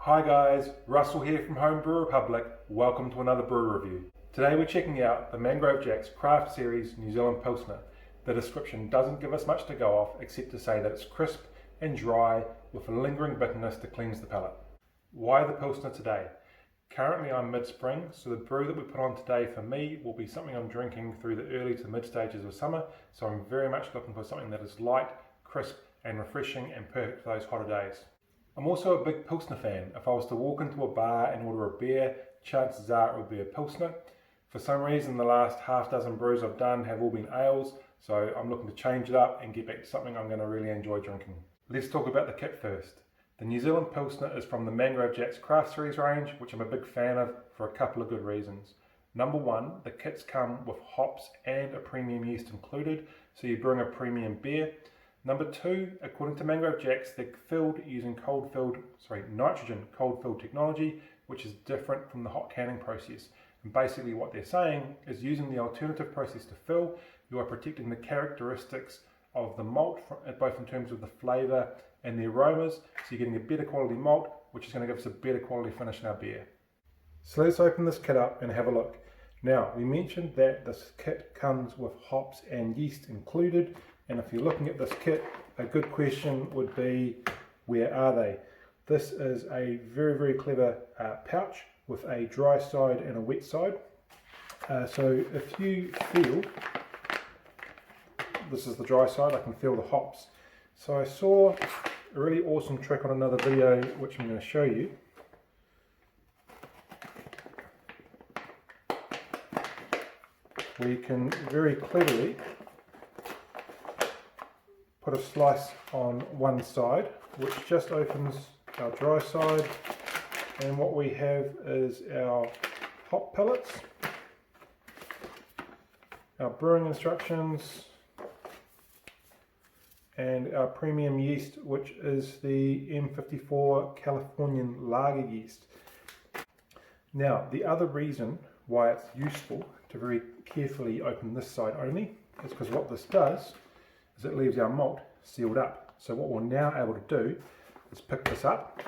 Hi guys, Russell here from Home Brew Republic. Welcome to another brew review. Today we're checking out the Mangrove Jack's Craft Series New Zealand Pilsner. The description doesn't give us much to go off except to say that it's crisp and dry with a lingering bitterness to cleanse the palate. Why the Pilsner today? Currently I'm mid-spring, so the brew that we put on today for me will be something I'm drinking through the early to mid stages of summer, so I'm very much looking for something that is light, crisp and refreshing and perfect for those hotter days. I'm also a big Pilsner fan. If I was to walk into a bar and order a beer, chances are it will be a Pilsner. For some reason the last half dozen brews I've done have all been ales, so I'm looking to change it up and get back to something I'm going to really enjoy drinking. Let's talk about the kit first. The New Zealand Pilsner is from the Mangrove Jack's Craft Series range, which I'm a big fan of for a couple of good reasons. Number one, the kits come with hops and a premium yeast included, so you bring a premium beer. Number two, according to Mangrove Jack's, they're filled using nitrogen cold-filled technology, which is different from the hot canning process. And basically what they're saying is using the alternative process to fill, you are protecting the characteristics of the malt, both in terms of the flavour and the aromas, so you're getting a better quality malt, which is going to give us a better quality finish in our beer. So let's open this kit up and have a look. Now, we mentioned that this kit comes with hops and yeast included, and if you're looking at this kit, a good question would be, where are they? This is a very, very clever pouch with a dry side and a wet side. So if you feel, this is the dry side, I can feel the hops. So I saw a really awesome trick on another video, which I'm going to show you. We can very cleverly put a slice on one side, which just opens our dry side, and what we have is our hop pellets, our brewing instructions, and our premium yeast, which is the M54 Californian lager yeast. Now, the other reason why it's useful to very carefully open this side only is because what this does is it leaves our malt sealed up. So what we're now able to do is pick this up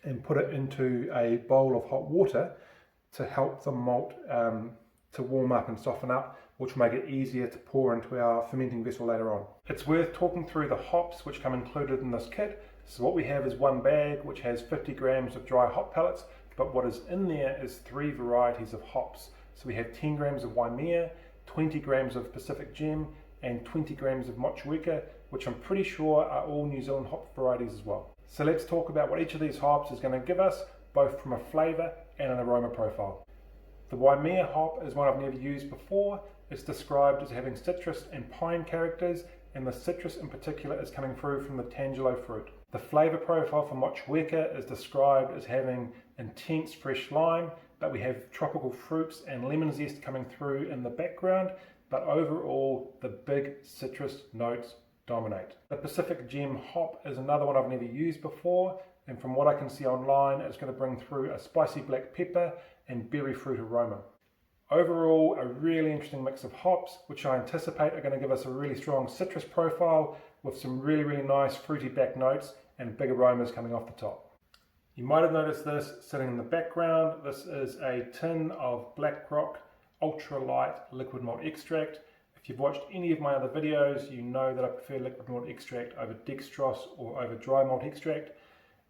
and put it into a bowl of hot water to help the malt to warm up and soften up, which will make it easier to pour into our fermenting vessel later on. It's worth talking through the hops which come included in this kit. So what we have is one bag which has 50 grams of dry hop pellets, but what is in there is 3 varieties of hops. So we have 10 grams of Waimea, 20 grams of Pacific Gem, and 20 grams of Motueka, which I'm pretty sure are all New Zealand hop varieties as well. So let's talk about what each of these hops is going to give us, both from a flavour and an aroma profile. The Waimea hop is one I've never used before. It's described as having citrus and pine characters, and the citrus in particular is coming through from the tangelo fruit. The flavour profile for Motueka is described as having intense fresh lime, but we have tropical fruits and lemon zest coming through in the background, but overall the big citrus notes dominate. The Pacific Gem hop is another one I've never used before, and from what I can see online, it's going to bring through a spicy black pepper and berry fruit aroma. Overall, a really interesting mix of hops, which I anticipate are going to give us a really strong citrus profile with some really, really nice fruity back notes and big aromas coming off the top. You might have noticed this sitting in the background. This is a tin of Black Rock ultra light liquid malt extract. If you've watched any of my other videos, you know that I prefer liquid malt extract over dextrose or over dry malt extract.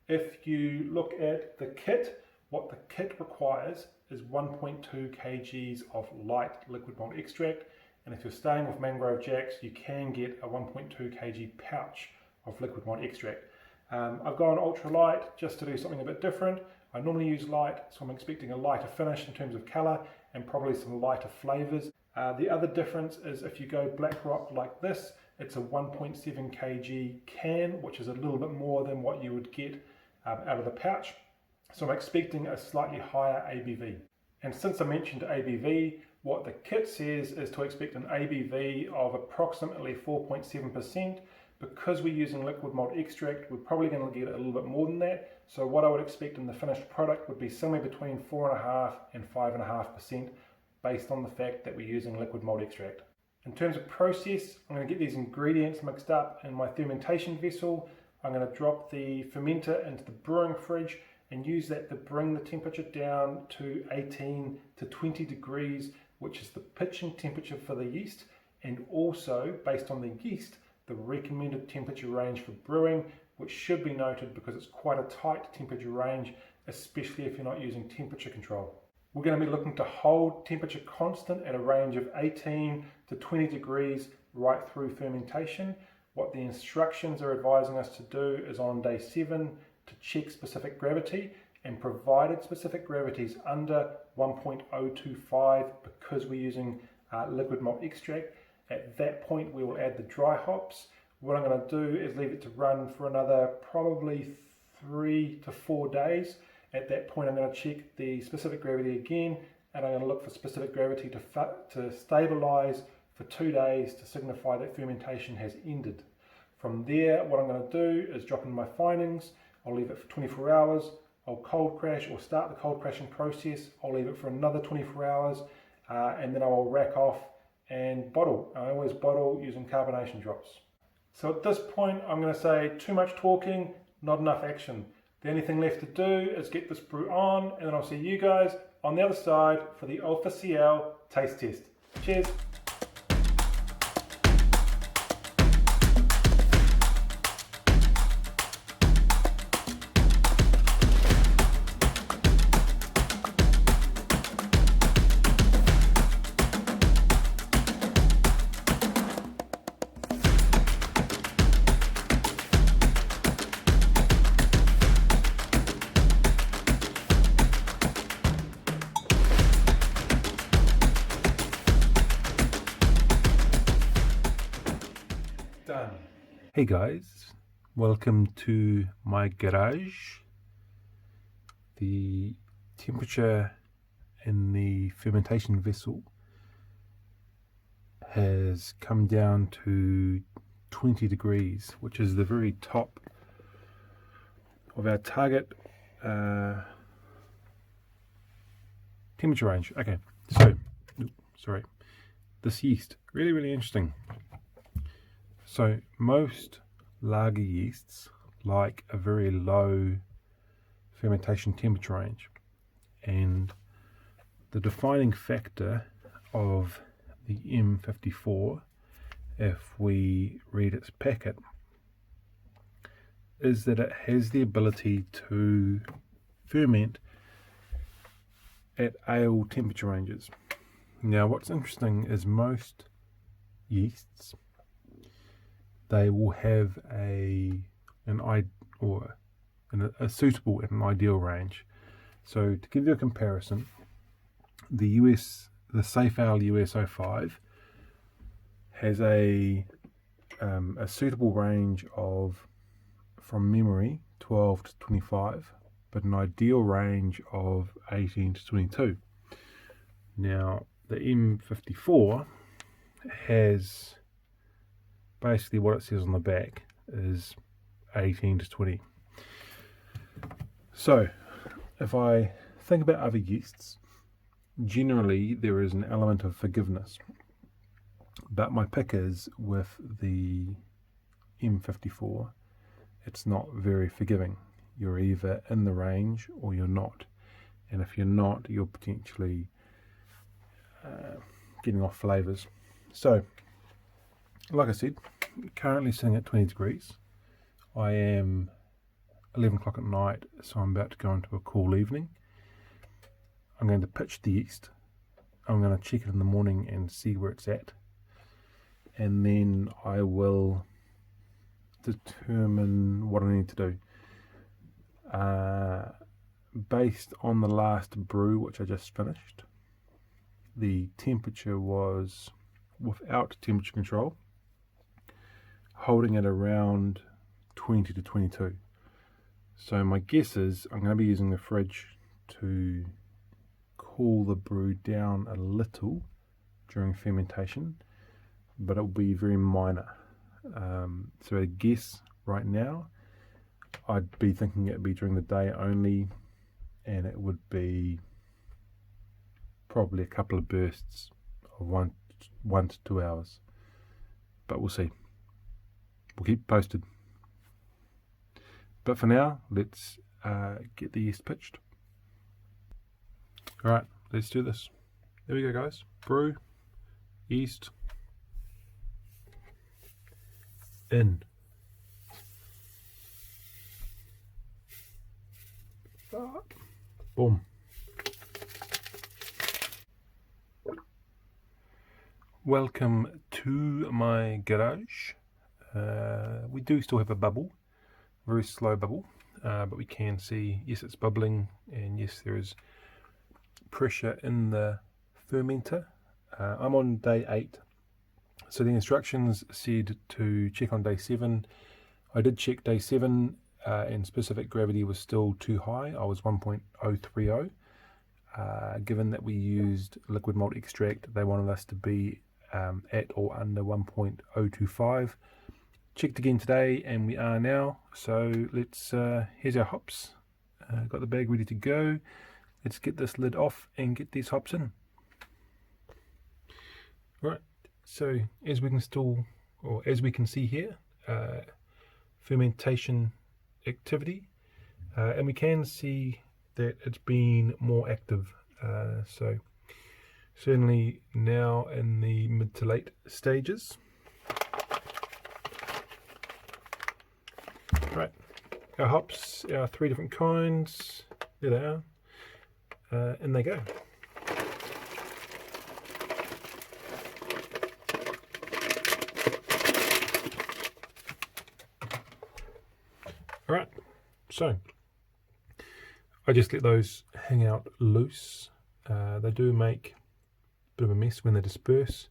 If you look at the kit, what the kit requires is 1.2 kgs of light liquid malt extract, and if you're staying with Mangrove Jack's, you can get a 1.2 kg pouch of liquid malt extract. I've gone ultra light just to do something a bit different. I normally use light, so I'm expecting a lighter finish in terms of colour and probably some lighter flavours. The other difference is if you go Black Rock like this, it's a 1.7 kg can, which is a little bit more than what you would get out of the pouch. So I'm expecting a slightly higher ABV. And since I mentioned ABV, what the kit says is to expect an ABV of approximately 4.7%. Because we're using liquid malt extract, we're probably going to get a little bit more than that. So what I would expect in the finished product would be somewhere between 4.5% and 5.5%, based on the fact that we're using liquid malt extract. In terms of process, I'm going to get these ingredients mixed up in my fermentation vessel. I'm going to drop the fermenter into the brewing fridge and use that to bring the temperature down to 18 to 20 degrees, which is the pitching temperature for the yeast, and also based on the yeast, the recommended temperature range for brewing, which should be noted because it's quite a tight temperature range, especially if you're not using temperature control. We're going to be looking to hold temperature constant at a range of 18 to 20 degrees right through fermentation. What the instructions are advising us to do is on day 7 to check specific gravity, and provided specific gravity is under 1.025 because we're using liquid malt extract, at that point we will add the dry hops. What I'm going to do is leave it to run for another probably 3 to 4 days. At that point I'm going to check the specific gravity again, and I'm going to look for specific gravity to stabilize for 2 days to signify that fermentation has ended. From there, what I'm going to do is drop in my findings. I'll leave it for 24 hours. I'll cold crash or start the cold crashing process. I'll leave it for another 24 hours and then I will rack off and bottle. I always bottle using carbonation drops. So at this point, I'm going to say too much talking, not enough action. The only thing left to do is get this brew on, and then I'll see you guys on the other side for the official taste test. Cheers. Done. Hey guys, welcome to my garage. The temperature in the fermentation vessel has come down to 20 degrees, which is the very top of our target temperature range. Okay, so, sorry, this yeast, really interesting. So most lager yeasts like a very low fermentation temperature range, and the defining factor of the M54, if we read its packet, is that it has the ability to ferment at ale temperature ranges. Now what's interesting is most yeasts, they will have a suitable and an ideal range. So to give you a comparison, the Safe Ale US 05 has a suitable range of, from memory, 12 to 25, but an ideal range of 18 to 22. Now the M54 has basically what it says on the back is 18 to 20. So if I think about other yeasts, generally there is an element of forgiveness, but my pick is with the M54, it's not very forgiving. You're either in the range or you're not, and if you're not, you're potentially getting off flavours. So like I said, currently sitting at 20 degrees. I am 11 o'clock at night, so I'm about to go into a cool evening. I'm going to pitch the yeast. I'm going to check it in the morning and see where it's at. And then I will determine what I need to do. Based on the last brew, which I just finished, the temperature was without temperature control, holding it around 20 to 22. So my guess is I'm going to be using the fridge to cool the brew down a little during fermentation, but it will be very minor. So I guess right now I'd be thinking it'd be during the day only, and it would be probably a couple of bursts of 1 to 2 hours, but we'll see. We'll keep posted. But for now, let's get the yeast pitched. Alright, let's do this. There we go, guys. Brew, yeast, in. Boom. Welcome to my garage. We do still have a bubble, very slow bubble, but we can see, yes, it's bubbling, and yes, there is pressure in the fermenter. I'm on day 8, so the instructions said to check on day 7. I did check day 7, and specific gravity was still too high. I was 1.030. Given that we used liquid malt extract, they wanted us to be at or under 1.025. Checked again today, and we are now. So let's, here's our hops. Got the bag ready to go. Let's get this lid off and get these hops in. Right, so as we can see here, fermentation activity, and we can see that it's been more active. So certainly now in the mid to late stages. Right, our hops, our 3 different kinds, there they are, and they go. Alright, so I just let those hang out loose. They do make a bit of a mess when they disperse,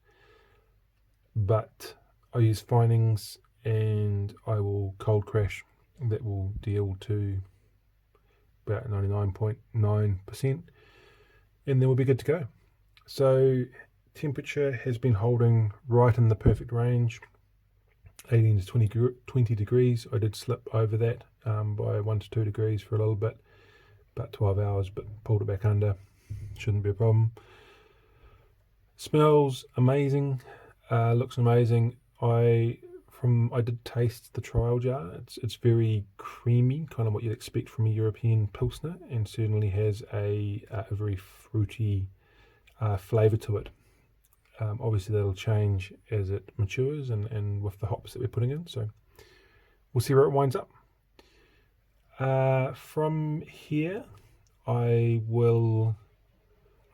but I use finings and I will cold crash. That will deal to about 99.9%, and then we'll be good to go. So temperature has been holding right in the perfect range, 18 to 20 degrees. I did slip over that by 1 to 2 degrees for a little bit, about 12 hours, but pulled it back under. Shouldn't be a problem. Smells amazing, looks amazing. I did taste the trial jar. It's very creamy, kind of what you'd expect from a European Pilsner, and certainly has a very fruity flavour to it. Obviously that'll change as it matures and with the hops that we're putting in, so we'll see where it winds up. From here I will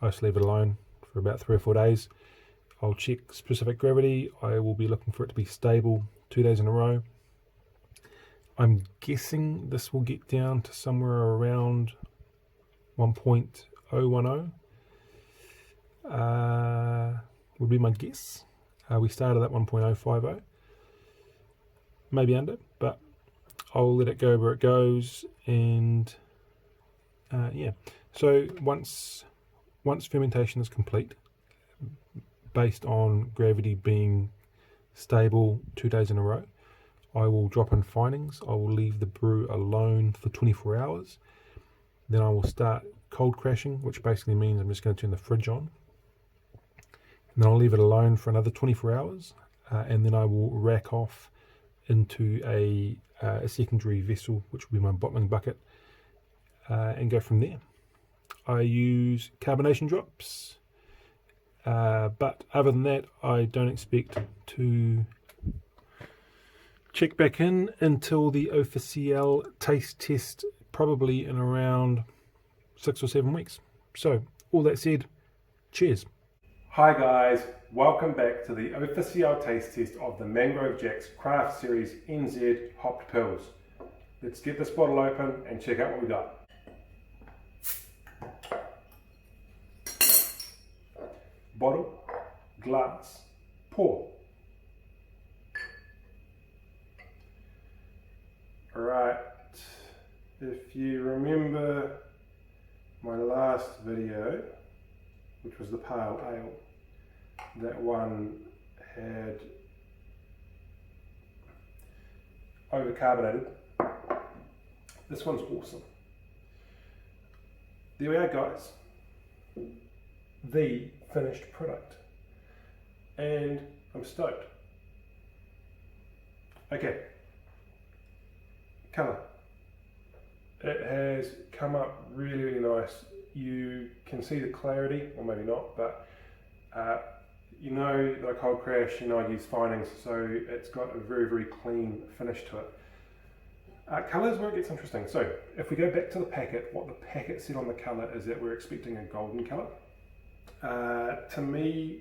just leave it alone for about 3 or 4 days. I'll check specific gravity. I will be looking for it to be stable 2 days in a row. I'm guessing this will get down to somewhere around 1.010. Would be my guess. We started at 1.050, maybe under, but I'll let it go where it goes. And yeah, so once fermentation is complete, based on gravity being stable 2 days in a row, I will drop in finings. I will leave the brew alone for 24 hours. Then I will start cold crashing, which basically means I'm just going to turn the fridge on. And then I'll leave it alone for another 24 hours, and then I will rack off into a secondary vessel, which will be my bottling bucket, and go from there. I use carbonation drops, but other than that, I don't expect to check back in until the official taste test, probably in around 6 or 7 weeks. So, all that said, cheers. Hi guys, welcome back to the official taste test of the Mangrove Jack's Craft Series NZ Hopped Pils. Let's get this bottle open and check out what we got. Bottle, glass, pour. Alright, if you remember my last video, which was the pale ale, that one had overcarbonated. This one's awesome. There we are guys, the finished product, and I'm stoked. Okay, colour, It has come up really, really nice. You can see the clarity, or maybe not, but you know that I cold crash, you know I use finings, so it's got a very, very clean finish to it. Colours where it gets interesting. So if we go back to the packet, what the packet said on the colour is that we're expecting a golden colour. To me,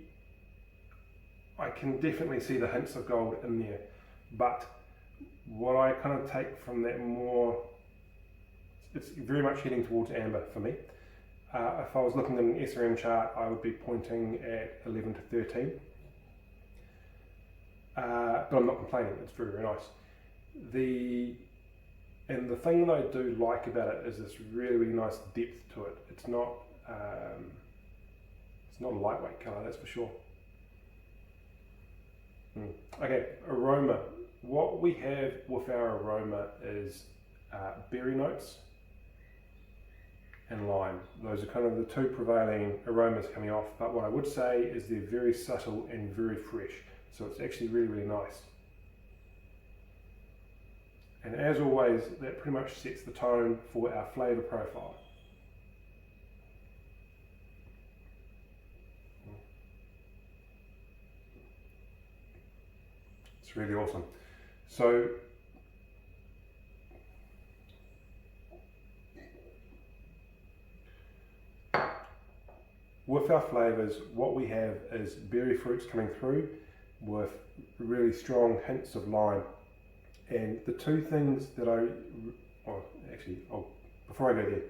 I can definitely see the hints of gold in there, but what I kind of take from that more, it's very much heading towards amber for me. If I was looking at an SRM chart, I would be pointing at 11 to 13. But I'm not complaining, it's very, very nice. And the thing that I do like about it is this really, really nice depth to it. It's not a lightweight colour, that's for sure. Okay, aroma. What we have with our aroma is berry notes and lime. Those are kind of the two prevailing aromas coming off, but what I would say is they're very subtle and very fresh, so it's actually really, really nice. And as always, that pretty much sets the tone for our flavour profile. It's really awesome. So with our flavours, what we have is berry fruits coming through with really strong hints of lime. And the two things that before I go there,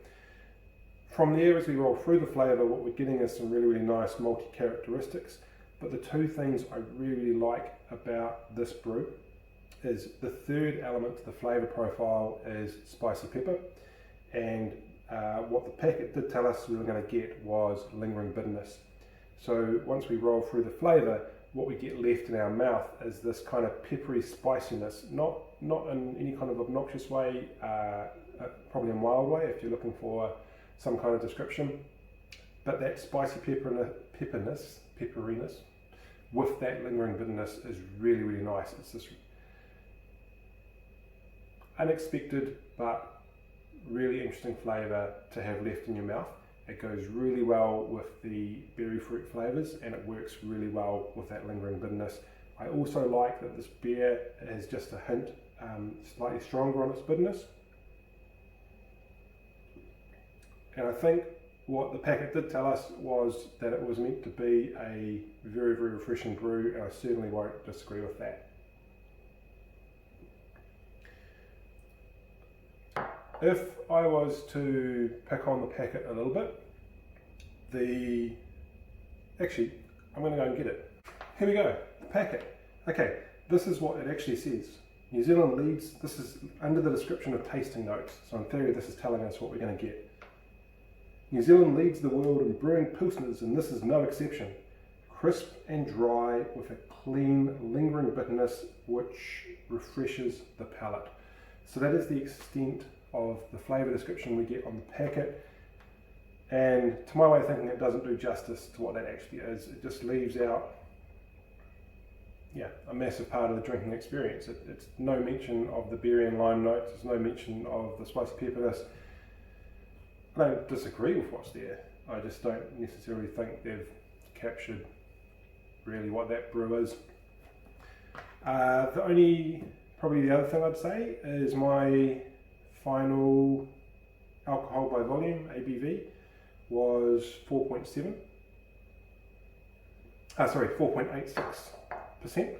from there as we roll through the flavour, what we're getting is some really, really nice malty characteristics. But the two things I really, really like about this brew is the third element to the flavour profile is spicy pepper. And what the packet did tell us we were going to get was lingering bitterness. So once we roll through the flavour, what we get left in our mouth is this kind of peppery spiciness, not in any kind of obnoxious way, probably a mild way if you're looking for some kind of description, but that spicy pepperiness with that lingering bitterness is really, really nice. It's this unexpected but really interesting flavour to have left in your mouth. It goes really well with the berry fruit flavours and it works really well with that lingering bitterness. I also like that this beer has just a hint, slightly stronger on its bitterness. And I think what the packet did tell us was that it was meant to be a very, very refreshing brew, and I certainly won't disagree with that. If I was to pick on the packet a little bit, actually, I'm going to go and get it. Here we go, the packet. Okay, this is what it actually says. New Zealand leads, this is under the description of tasting notes, so in theory this is telling us what we're going to get. New Zealand leads the world in brewing Pilsners, and this is no exception. Crisp and dry with a clean, lingering bitterness which refreshes the palate. So that is the extent of the flavour description we get on the packet, and to my way of thinking it doesn't do justice to what that actually is. It just leaves out a massive part of the drinking experience. It's no mention of the berry and lime notes, there's no mention of the spicy pepperness. I don't disagree with what's there, I just don't necessarily think they've captured really what that brew is. Probably the other thing I'd say is my final alcohol by volume, ABV, was 4.86%.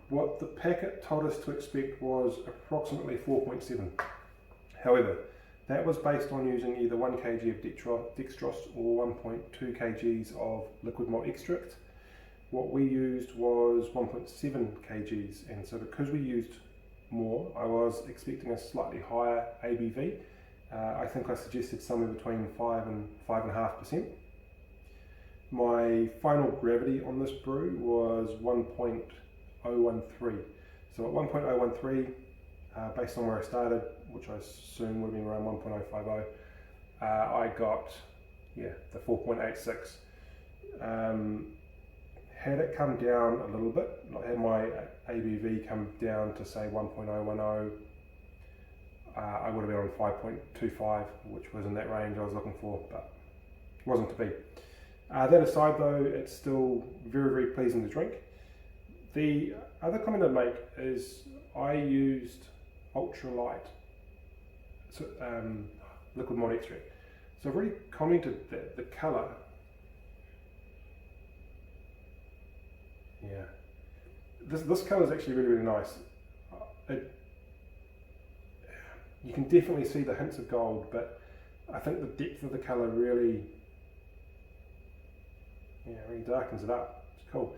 What the packet told us to expect was approximately 4.7. However, that was based on using either 1 kg of dextrose or 1.2 kgs of liquid malt extract. What we used was 1.7 kgs, and so because we used more, I was expecting a slightly higher ABV. I think I suggested somewhere between 5 and 5.5%. My final gravity on this brew was 1.013. So at 1.013, based on where I started, which I assume would have been around 1.050, I got the 4.86. Had it come down a little bit, like had my ABV come down to say 1.010, I would have been on 5.25, which was in that range I was looking for, but wasn't to be. That aside though, it's still very, very pleasing to drink. The other comment I'd make is I used ultralight liquid malt extract. So I've already commented that the colour, yeah, this colour is actually really, really nice. You can definitely see the hints of gold, but I think the depth of the colour really darkens it up. It's cool.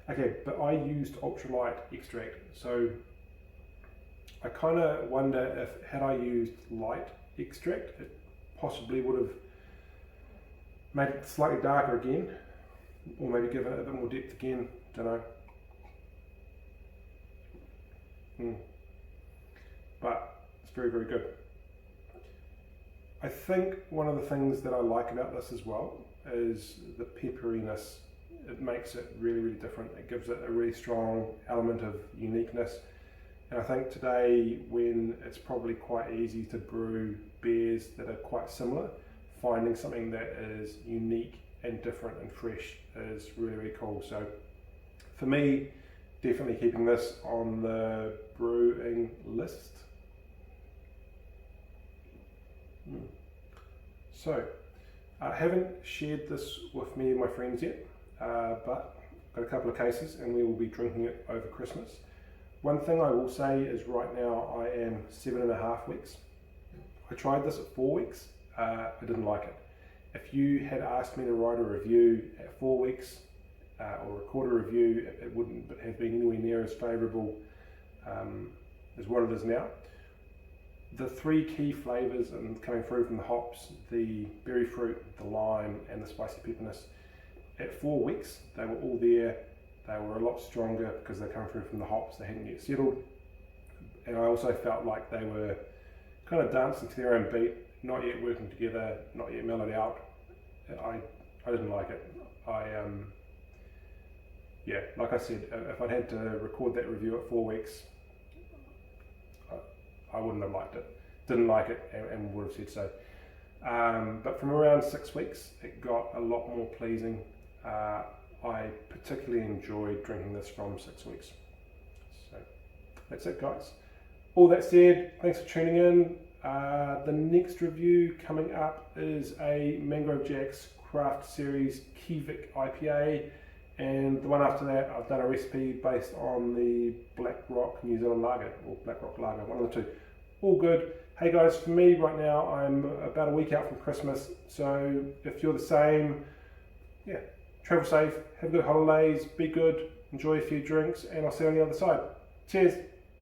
Okay, but I used ultralight extract, so I kind of wonder if had I used light extract, it possibly would have made it slightly darker again, or maybe given it a bit more depth again. Don't know. But it's very, very good. I think one of the things that I like about this as well is the pepperiness. It makes it really, really different. It gives it a really strong element of uniqueness. And I think today, when it's probably quite easy to brew beers that are quite similar, finding something that is unique and different and fresh is really, really cool. So for me, definitely keeping this on the brewing list. So I haven't shared this with many of my friends yet, but I've got a couple of cases and we will be drinking it over Christmas. One thing I will say is right now I am 7.5 weeks. I tried this at 4 weeks. I didn't like it. If you had asked me to write a review at 4 weeks or record a review, it wouldn't have been anywhere near as favourable as what it is now. The three key flavours coming through from the hops, the berry fruit, the lime and the spicy pepperness, at 4 weeks they were all there. They were a lot stronger because they come through from the hops, they hadn't yet settled. And I also felt like they were kind of dancing to their own beat, not yet working together, not yet mellowed out. I didn't like it. Yeah, like I said, if I'd had to record that review at 4 weeks, I wouldn't have liked it. Didn't like it and would have said so. But from around 6 weeks, it got a lot more pleasing. I particularly enjoyed drinking this from 6 weeks. So that's it, guys. All that said, thanks for tuning in. The next review coming up is a Mangrove Jack's Craft Series Kivik IPA, and the one after that I've done a recipe based on the Black Rock New Zealand Lager, or Black Rock Lager, one of the two. All good. Hey guys, for me right now I'm about a week out from Christmas, so if you're the same, yeah, travel safe, have good holidays, be good, enjoy a few drinks, and I'll see you on the other side. Cheers.